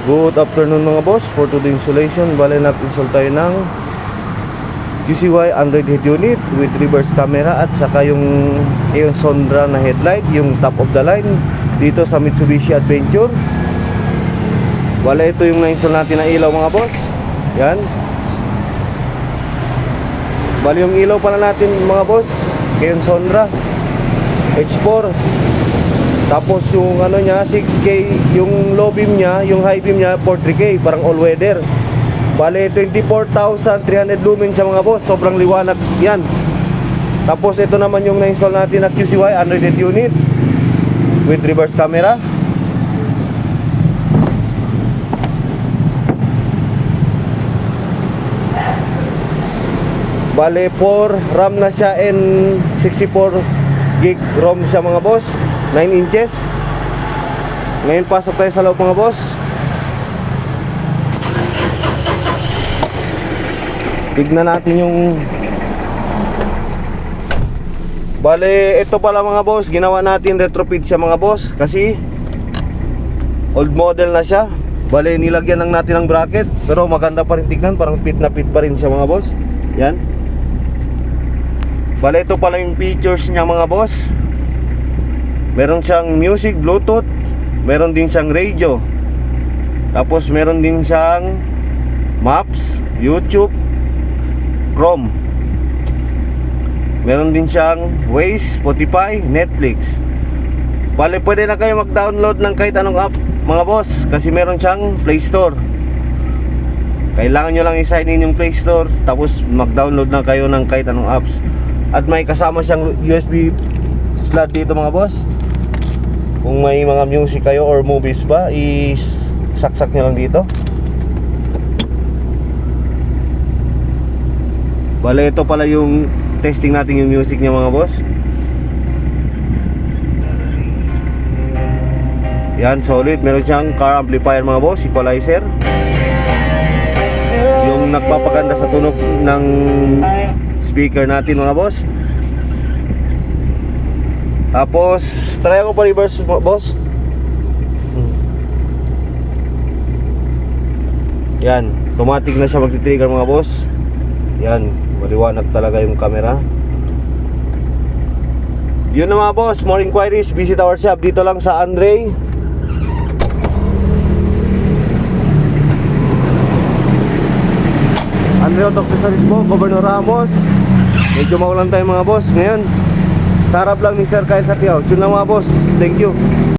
Good afternoon mga boss. For today's installation, bale nag-install tayo ng QCY Android head unit with reverse camera at saka yung Sondra na headlight, yung top of the line dito sa Mitsubishi Adventure. Bale ito yung na-install natin na ilaw mga boss. Yan. Bale yung ilaw pala natin mga boss, Sondra H4. Tapos yung ano niya 6K, yung low beam niya, yung high beam niya 43K, parang all weather. Bale 24,300 lumens sa mga boss, sobrang liwanag yan. Tapos ito naman yung na-install natin na QCY Android head unit with reverse camera. Bale 4 RAM na siya and 64 gig ROM siya mga boss, 9 inches. Ngayon pasok tayo sa loob mga boss. Tignan natin yung bale ito pala mga boss, ginawa natin retrofit siya mga boss kasi old model na siya. Bale nilagyan lang natin ng bracket pero maganda pa rin tignan, parang fit na fit pa rin siya mga boss. Yan. Bale ito pala yung features niya mga boss. Meron siyang music, bluetooth, meron din siyang radio. Tapos meron din siyang maps, YouTube, Chrome. Meron din siyang Waze, Spotify, Netflix. Bale pwede na kayo mag-download ng kahit anong app mga boss kasi meron siyang Play Store. Kailangan nyo lang i-sign in yung Play Store, tapos mag-download na kayo ng kahit anong apps. At may kasama siyang USB slot dito mga boss. Kung may mga music kayo or movies ba, isaksak nyo lang dito. Bale ito pala yung testing natin yung music niya mga boss. Yan, solid. Meron siyang car amplifier mga boss, equalizer, yung nagpapaganda sa tunog ng speaker natin mga boss. Tapos try ako pa reverse boss. Yan, automatic na siya magti-trigger mga boss. Yan, maliwanag talaga yung camera. Yun na mga boss, more inquiries, visit our shop dito lang sa Andre Auto Accessories po, Governor Ramos. Medyo maulan tayo mga boss ngayon. Sarap lang ni Sir Kyle Satiao. Yun lang mga boss, thank you.